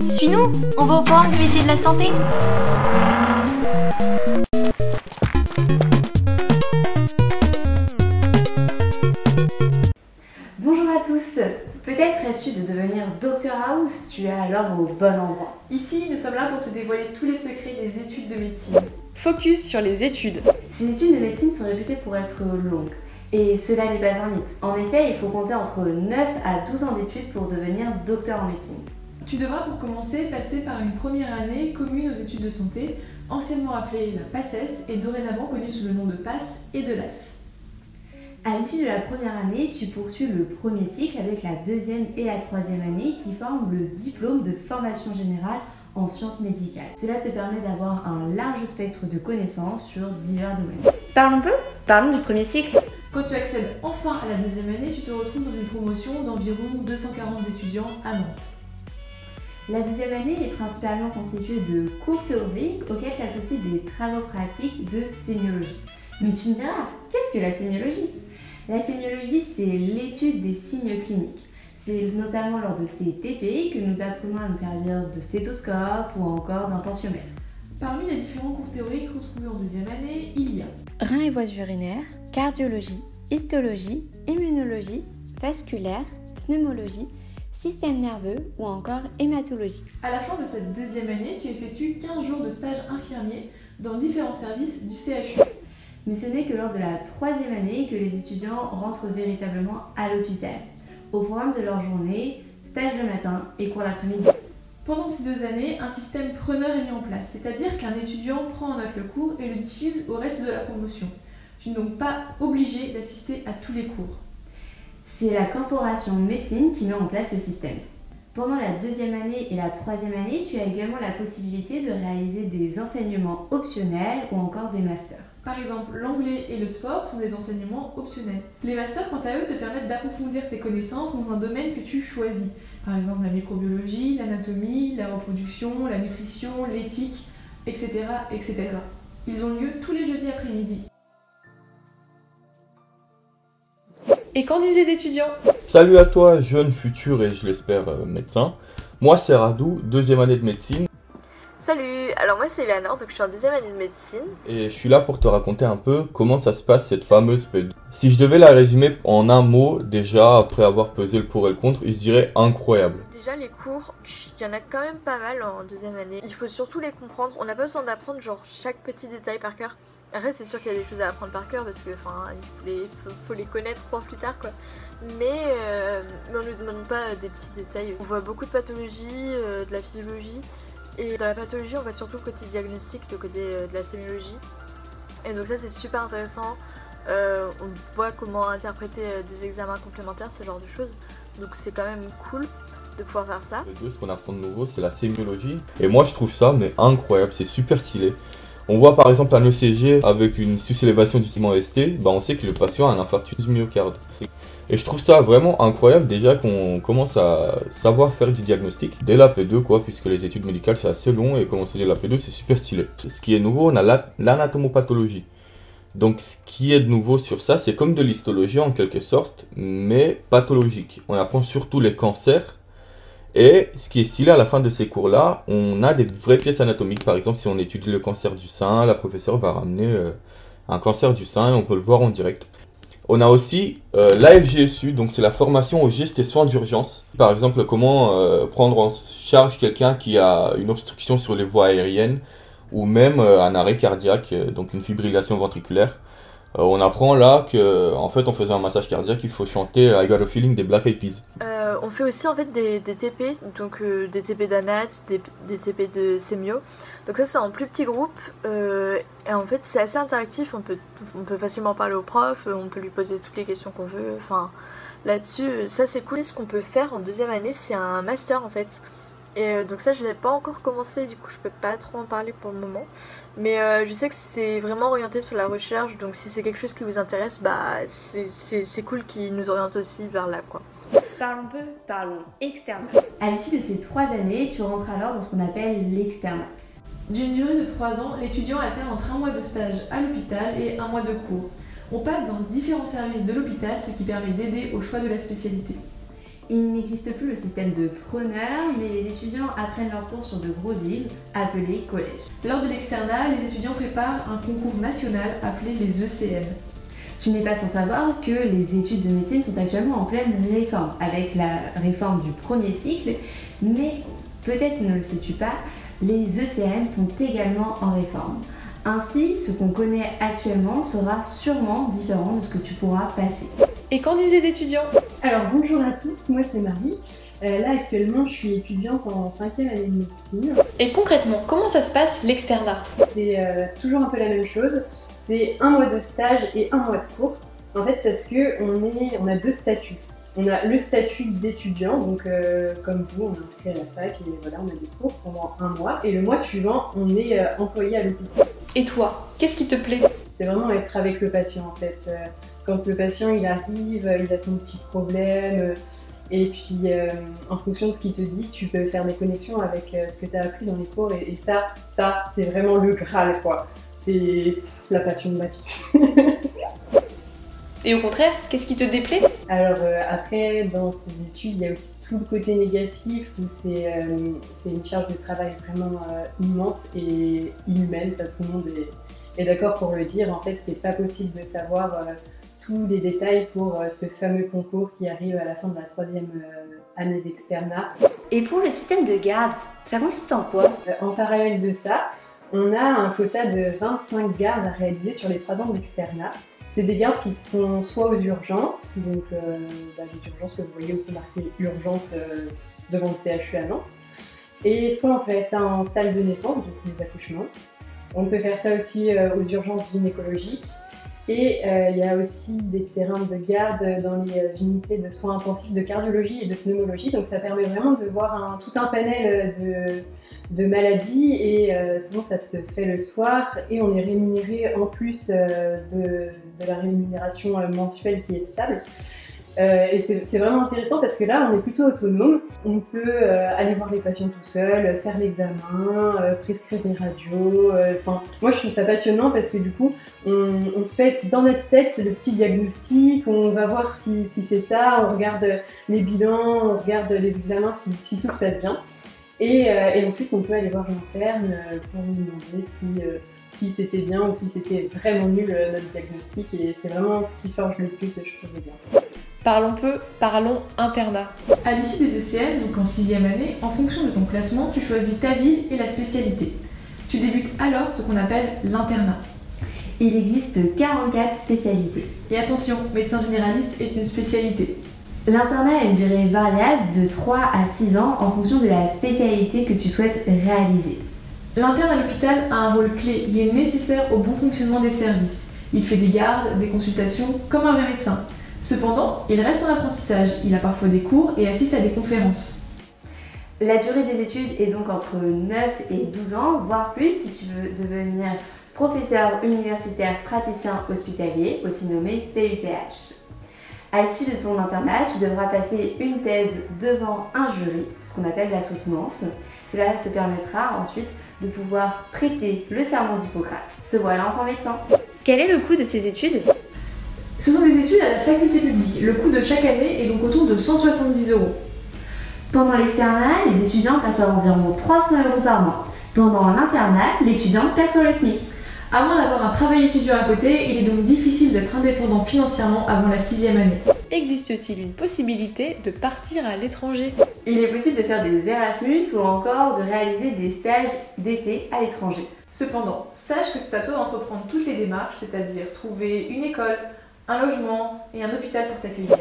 Suis-nous, on va au forum du métier de la santé. Bonjour à tous. Peut-être rêves-tu de devenir Dr House? Tu es alors au bon endroit. Ici, nous sommes là pour te dévoiler tous les secrets des études de médecine. Focus sur les études. Ces études de médecine sont réputées pour être longues. Et cela n'est pas un mythe. En effet, il faut compter entre 9 à 12 ans d'études pour devenir docteur en médecine. Tu devras pour commencer passer par une première année commune aux études de santé, anciennement appelée la PACES et dorénavant connue sous le nom de PASS et de LAS. À l'issue de la première année, tu poursuis le premier cycle avec la deuxième et la troisième année qui forment le diplôme de formation générale en sciences médicales. Cela te permet d'avoir un large spectre de connaissances sur divers domaines. Parlons du premier cycle. Quand tu accèdes enfin à la deuxième année, tu te retrouves dans une promotion d'environ 240 étudiants à Nantes. La deuxième année est principalement constituée de cours théoriques auxquels s'associent des travaux pratiques de sémiologie. Mais tu me diras, qu'est-ce que la sémiologie? La sémiologie, c'est l'étude des signes cliniques. C'est notamment lors de ces TP que nous apprenons à nous servir de stéthoscope ou encore d'un tensiomètre. Parmi les différents cours théoriques retrouvés en deuxième année, il y a Reins et voies urinaires, cardiologie, histologie, immunologie, vasculaire, pneumologie, système nerveux ou encore hématologie. À la fin de cette deuxième année, tu effectues 15 jours de stage infirmier dans différents services du CHU. Mais ce n'est que lors de la troisième année que les étudiants rentrent véritablement à l'hôpital. Au programme de leur journée, stage le matin et cours l'après-midi. Pendant ces 2 années, un système preneur est mis en place, c'est-à-dire qu'un étudiant prend en note le cours et le diffuse au reste de la promotion. Tu n'es donc pas obligé d'assister à tous les cours. C'est la corporation médecine qui met en place ce système. Pendant la deuxième année et la troisième année, tu as également la possibilité de réaliser des enseignements optionnels ou encore des masters. Par exemple, l'anglais et le sport sont des enseignements optionnels. Les masters, quant à eux, te permettent d'approfondir tes connaissances dans un domaine que tu choisis. Par exemple, la microbiologie, l'anatomie, la reproduction, la nutrition, l'éthique, etc., etc. Ils ont lieu tous les jeudis après-midi. Et qu'en disent les étudiants? Salut à toi, jeune futur et je l'espère médecin. Moi c'est Radou, deuxième année de médecine. Salut, alors moi c'est Eleanor, donc je suis en deuxième année de médecine. Et je suis là pour te raconter un peu comment ça se passe cette fameuse P2. Si je devais la résumer en un mot, déjà après avoir pesé le pour et le contre, je dirais incroyable. Déjà les cours, il y en a quand même pas mal en deuxième année. Il faut surtout les comprendre, on n'a pas besoin d'apprendre genre chaque petit détail par cœur. Après c'est sûr qu'il y a des choses à apprendre par cœur parce que il faut les connaître pour plus tard quoi. Mais on ne nous demande pas des petits détails. On voit beaucoup de pathologies, de la physiologie. Et dans la pathologie on voit surtout le côté diagnostic, le côté de la sémiologie. Et donc ça c'est super intéressant. On voit comment interpréter des examens complémentaires, ce genre de choses. Donc c'est quand même cool de pouvoir faire ça. Ce qu'on apprend de nouveau c'est la sémiologie. Et moi je trouve ça mais incroyable, c'est super stylé. On voit par exemple un ECG avec une surélévation du segment ST, on sait que le patient a un infarctus du myocarde. Et je trouve ça vraiment incroyable déjà qu'on commence à savoir faire du diagnostic dès la P2 quoi, puisque les études médicales c'est assez long et commencer dès la P2 c'est super stylé. Ce qui est nouveau, on a l'anatomopathologie. Donc ce qui est de nouveau sur ça, c'est comme de l'histologie en quelque sorte, mais pathologique. On apprend surtout les cancers. Et ce qui est stylé à la fin de ces cours-là, on a des vraies pièces anatomiques. Par exemple, si on étudie le cancer du sein, la professeure va ramener un cancer du sein et on peut le voir en direct. On a aussi l'AFGSU, donc c'est la formation aux gestes et soins d'urgence. Par exemple, comment prendre en charge quelqu'un qui a une obstruction sur les voies aériennes ou même un arrêt cardiaque, donc une fibrillation ventriculaire. On apprend là que, en fait, en faisant un massage cardiaque, il faut chanter I Got a Feeling des Black Eyed Peas. On fait aussi en fait des TP, donc des TP d'anat, des TP de sémio. Donc ça c'est en plus petit groupe et en fait c'est assez interactif, on peut facilement parler au prof, on peut lui poser toutes les questions qu'on veut. Enfin là-dessus, ça c'est cool. Ce qu'on peut faire en deuxième année, c'est un master en fait. Et donc ça je l'ai pas encore commencé, du coup je peux pas trop en parler pour le moment. Mais je sais que c'est vraiment orienté sur la recherche, donc si c'est quelque chose qui vous intéresse, c'est cool qu'ils nous orientent aussi vers là quoi. Parlons externe. À l'issue de ces 3 années, tu rentres alors dans ce qu'on appelle l'externat. D'une durée de 3 ans, l'étudiant alterne entre 1 mois de stage à l'hôpital et 1 mois de cours. On passe dans différents services de l'hôpital, ce qui permet d'aider au choix de la spécialité. Il n'existe plus le système de preneur, mais les étudiants apprennent leurs cours sur de gros livres appelés collèges. Lors de l'externat, les étudiants préparent un concours national appelé les ECN. Tu n'es pas sans savoir que les études de médecine sont actuellement en pleine réforme, avec la réforme du premier cycle, mais peut-être ne le sais-tu pas, les ECN sont également en réforme. Ainsi, ce qu'on connaît actuellement sera sûrement différent de ce que tu pourras passer. Et qu'en disent les étudiants? Alors bonjour à tous, moi c'est Marie. Là actuellement je suis étudiante en 5e année de médecine. Et concrètement, comment ça se passe l'externat? C'est toujours un peu la même chose. C'est un mois de stage et un mois de cours. En fait parce que on a deux statuts. On a le statut d'étudiant, donc comme vous, on est inscrit à la fac et voilà, on a des cours pendant un mois. Et le mois suivant, on est employé à l'hôpital. Et toi, qu'est-ce qui te plaît? C'est vraiment être avec le patient en fait. Quand le patient il arrive, il a son petit problème, et puis en fonction de ce qu'il te dit, tu peux faire des connexions avec ce que tu as appris dans les cours, et ça c'est vraiment le Graal quoi. C'est la passion de ma vie. Et au contraire, qu'est-ce qui te déplaît? Alors après, dans ces études, il y a aussi tout le côté négatif où c'est une charge de travail vraiment immense et inhumaine, ça tout le monde est d'accord pour le dire. En fait, c'est pas possible de savoir tous les détails pour ce fameux concours qui arrive à la fin de la 3e année d'externat. Et pour le système de garde, ça consiste en quoi? En parallèle de ça, on a un quota de 25 gardes à réaliser sur les 3 ans d'externat. C'est des gardes qui se font soit aux urgences, donc les urgences que vous voyez aussi marquées urgence devant le CHU à Nantes, et soit on fait ça en salle de naissance, donc les accouchements. On peut faire ça aussi aux urgences gynécologiques, et il y a aussi des terrains de garde dans les unités de soins intensifs de cardiologie et de pneumologie, donc ça permet vraiment de voir tout un panel de maladies, et souvent ça se fait le soir et on est rémunéré en plus de la rémunération mensuelle qui est stable. Et c'est vraiment intéressant parce que là on est plutôt autonome, on peut aller voir les patients tout seul, faire l'examen, prescrire des radios, moi je trouve ça passionnant parce que du coup on se fait dans notre tête le petit diagnostic, on va voir si c'est ça, on regarde les bilans, on regarde les examens si tout se passe bien. Et ensuite, on peut aller voir l'interne pour lui demander si c'était bien ou si c'était vraiment nul notre diagnostic. Et c'est vraiment ce qui forge le plus, je trouve bien. Parlons internat. À l'issue des ECN, donc en 6e année, en fonction de ton classement, tu choisis ta ville et la spécialité. Tu débutes alors ce qu'on appelle l'internat. Il existe 44 spécialités. Et attention, médecin généraliste est une spécialité. L'internat a une durée variable de 3 à 6 ans en fonction de la spécialité que tu souhaites réaliser. L'interne à l'hôpital a un rôle clé, il est nécessaire au bon fonctionnement des services. Il fait des gardes, des consultations, comme un vrai médecin. Cependant, il reste en apprentissage, il a parfois des cours et assiste à des conférences. La durée des études est donc entre 9 et 12 ans, voire plus si tu veux devenir professeur universitaire praticien hospitalier, aussi nommé PUPH. À l'issue de ton internat, tu devras passer une thèse devant un jury, ce qu'on appelle la soutenance. Cela te permettra ensuite de pouvoir prêter le serment d'Hippocrate. Te voilà enfin médecin. Quel est le coût de ces études? Ce sont des études à la faculté publique. Le coût de chaque année est donc autour de 170 €. Pendant l'externat, les étudiants perçoivent environ 300 € par mois. Pendant l'internat, l'étudiant perçoit le SMIC. À moins d'avoir un travail étudiant à côté, il est donc difficile d'être indépendant financièrement avant la 6e année. Existe-t-il une possibilité de partir à l'étranger? Il est possible de faire des Erasmus ou encore de réaliser des stages d'été à l'étranger. Cependant, sache que c'est à toi d'entreprendre toutes les démarches, c'est-à-dire trouver une école, un logement et un hôpital pour t'accueillir.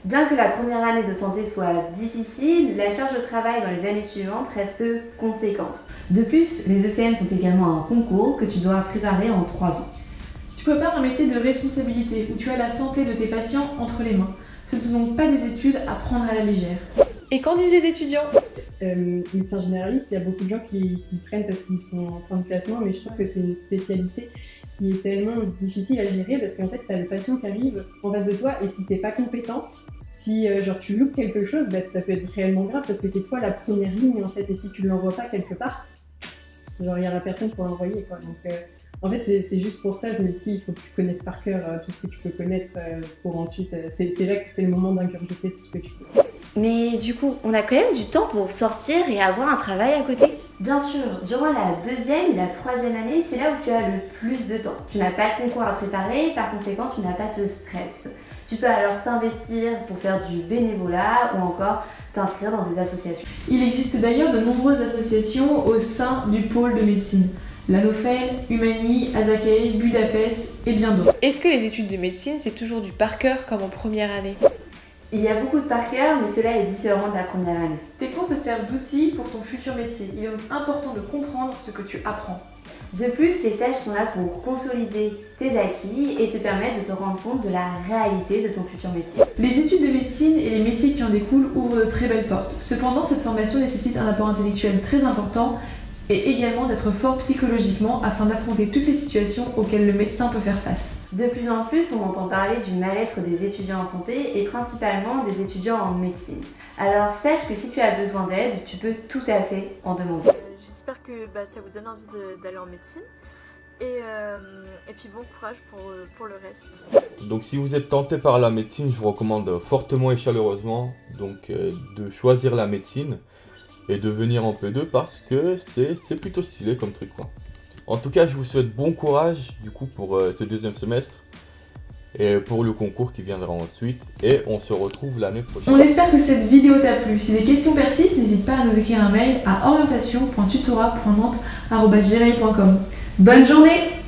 Bien que la première année de santé soit difficile, la charge de travail dans les années suivantes reste conséquente. De plus, les ECN sont également un concours que tu dois préparer en 3 ans. Tu prépares un métier de responsabilité où tu as la santé de tes patients entre les mains. Ce ne sont donc pas des études à prendre à la légère. Et qu'en disent les étudiants? Médecin généraliste, il y a beaucoup de gens qui prennent parce qu'ils sont en fin de classement, mais je trouve que c'est une spécialité qui est tellement difficile à gérer parce qu'en fait, tu as le patient qui arrive en face de toi et si tu n'es pas compétent, Si genre tu loupes quelque chose, bah, ça peut être réellement grave parce que c'est toi la première ligne en fait, et si tu ne l'envoies pas quelque part, genre il y a la personne pour l'envoyer quoi. Donc en fait c'est juste pour ça, je me dis il faut que tu connaisses par cœur tout ce que tu peux connaître pour ensuite, c'est là que c'est le moment d'ingurgiter tout ce que tu peux. Mais du coup, on a quand même du temps pour sortir et avoir un travail à côté. Bien sûr, durant la 2e et la 3e année, c'est là où tu as le plus de temps. Tu n'as pas de concours à préparer, par conséquent, tu n'as pas de stress. Tu peux alors t'investir pour faire du bénévolat ou encore t'inscrire dans des associations. Il existe d'ailleurs de nombreuses associations au sein du pôle de médecine. Lanofel, Humani, Azakei, Budapest et bien d'autres. Est-ce que les études de médecine, c'est toujours du par cœur comme en première année ? Il y a beaucoup de par cœur, mais cela est différent de la première année. Tes cours te servent d'outils pour ton futur métier. Il est donc important de comprendre ce que tu apprends. De plus, les stages sont là pour consolider tes acquis et te permettre de te rendre compte de la réalité de ton futur métier. Les études de médecine et les métiers qui en découlent ouvrent de très belles portes. Cependant, cette formation nécessite un apport intellectuel très important et également d'être fort psychologiquement afin d'affronter toutes les situations auxquelles le médecin peut faire face. De plus en plus, on entend parler du mal-être des étudiants en santé et principalement des étudiants en médecine. Alors sache que si tu as besoin d'aide, tu peux tout à fait en demander. J'espère que ça vous donne envie d'aller en médecine. Et puis bon courage pour le reste. Donc si vous êtes tenté par la médecine, je vous recommande fortement et chaleureusement de choisir la médecine et de venir en P2 parce que c'est plutôt stylé comme truc quoi. En tout cas, je vous souhaite bon courage du coup pour ce 2e semestre et pour le concours qui viendra ensuite et on se retrouve l'année prochaine. On espère que cette vidéo t'a plu. Si des questions persistent, n'hésite pas à nous écrire un mail à orientation.tutorat.nantes@gmail.com. Bonne journée!